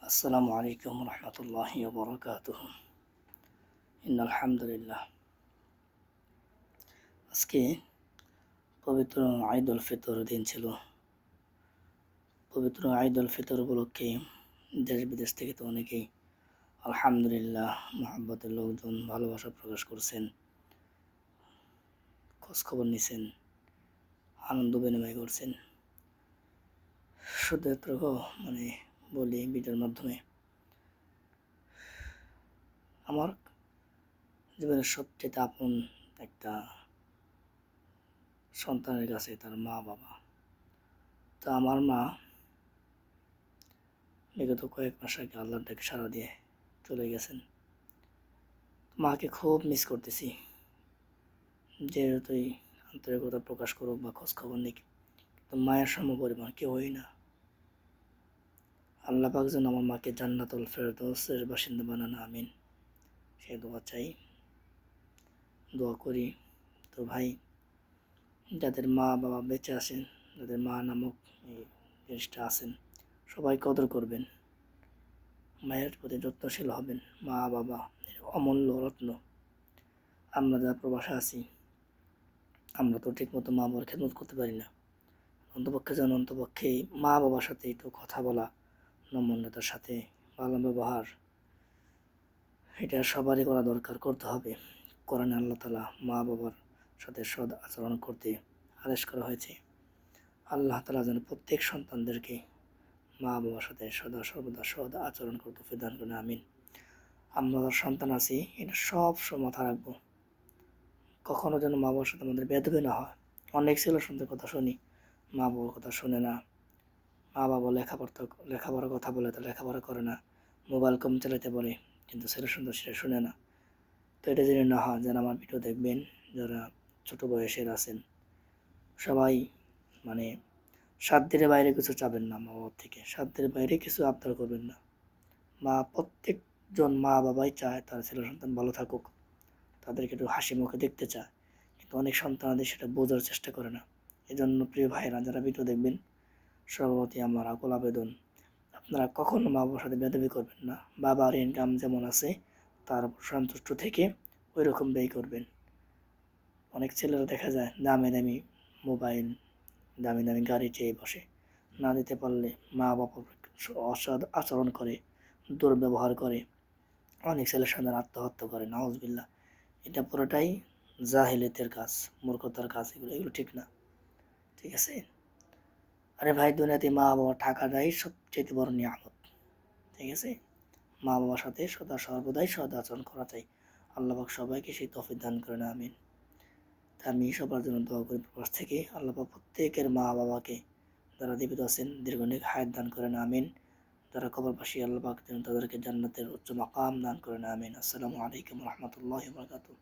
আসসালামু আলাইকুম রহমতুল্লাহি ওয়া বারাকাতুহু। ইন্নাল হামদুলিল্লাহ। আজকে পবিত্র ঈদুল ফিতর দিন ছিল। পবিত্র ঈদুল ফিতর উপলক্ষে দেশ বিদেশ থেকে তো অনেকেই আলহামদুলিল্লাহ মহব্বতের লোকজন ভালোবাসা প্রকাশ করছেন, খোঁজখবর নিছেন, আনন্দ বিনিময় করছেন। শুধু এতটুকু বলি ভিডিওর মাধ্যমে, আমার জীবনের সবচেয়ে আপন একটা সন্তানের কাছে তার মা বাবা। তো আমার মা বিগত কয়েক মাস আগে আল্লাহর ডাকে সাড়া দিয়ে চলে গেছেন। মাকে খুব মিস করতেছি। যে যতই আন্তরিকতা প্রকাশ করুক বা খোঁজ খবর নিক, তো মায়ের সমপরিমাণ কেউই না। আল্লাহ পাক যেন আমার মাকে জান্নাতুল ফেরদৌসের বাসিন্দা বানান, আমিন। সে দোয়া চাই, দোয়া করি। তো ভাই, যাদের মা বাবা বেঁচে আছেন, যাদের মা নামক এই জিনিসটা আছেন, সবাই কদর করবেন, মায়ের প্রতি যত্নশীল হবেন। মা বাবা অমূল্য রত্ন। আমরা যারা প্রবাসে আছি, আমরা তো ঠিক মতো মা বাবার খেদমত করতে পারি না। অন্তপক্ষে মা বাবার সাথে একটু কথা বলা, নম্রতার সাথে ভালো ব্যবহার, এটা সবারই করা দরকার, করতে হবে। কোরআনে আল্লাহ তাআলা মা বাবার সাথে সৎ আচরণ করতে আদেশ করা হয়েছে। আল্লাহ তাআলা যেন প্রত্যেক সন্তানদেরকে মা বাবার সাথে সদা সর্বদা সৎ আচরণ করতে দান করেন, আমিন। আমরা যারা সন্তান আছি, এটা সব সময় মাথায় রাখবো, কখনো যেন মা বাবার সাথে আমাদের বেদবি না হয়। অনেক ছেলে সন্তানের কথা শুনি, মা বাবার কথা শুনে না। মা বাবা লেখাপড়ার কথা বলে তো লেখাপড়া করে না, মোবাইল কম চালাতে বলে, কিন্তু ছেলে সন্তান সেটা শুনে না। তো এটা যেন না হয়, যেন আমার ভিডিও দেখবেন যারা ছোট বয়সের আছেন, সবাই সাধ্যের বাইরে কিছু চাবেন না মা বাবার থেকে, সাধ্যের বাইরে কিছু আবদার করবেন না। প্রত্যেকজন মা বাবাই চায় তার ছেলে সন্তান ভালো থাকুক, তাদেরকে একটু হাসি মুখে দেখতে চায়, কিন্তু অনেক সন্তানাদের সেটা বোঝার চেষ্টা করে না। এজন্য প্রিয় ভাইরা যারা ভিডিও দেখবেন, সর্বপ্রতি আমার আকুল আবেদন, আপনারা কখনো মা বাবার সাথে বেয়াদবি করবেন না। বাবার ইনকাম যেমন আছে তার সন্তুষ্ট থেকে ওই রকম ব্যয় করবেন। অনেক ছেলেরা দেখা যায় দামি দামি মোবাইল, দামি দামি গাড়ি চেয়ে বসে, না দিতে পারলে মা বাবা অসৎ আচরণ করে, দুর্ব্যবহার করে, অনেক ছেলের সন্তান আত্মহত্যা করে, নাউজুবিল্লাহ। এটা পুরোটাই জাহেলিয়াতের কাজ, মূর্খতার কাজ। এগুলো ঠিক না, ঠিক আছে? আরে ভাই, দুনিয়াতে মা বাবা থাকাটাই সবচেয়ে বড় নিয়ামত, ঠিক আছে? মা বাবার সাথে সদা সর্বদাই সদ আচরণ করা চাই। আল্লাহ পাক সবাইকে সেই তৌফিক দান করেন, আমিন। তা আমি সবার জন্য দোয়া করি প্রবাস থেকে, আল্লাহ পাক প্রত্যেকের মা বাবাকে যারা জীবিত আছেন দীর্ঘদিন হায়াত দান করেন, আমিন। যারা কবরবাসী, আল্লাহ পাক যেন তাদেরকে জান্নাতের উচ্চ মাকাম দান করেন, আমিন। আসসালামু আলাইকুম রহমতুল্লাহি ওয়া বারাকাতুহু।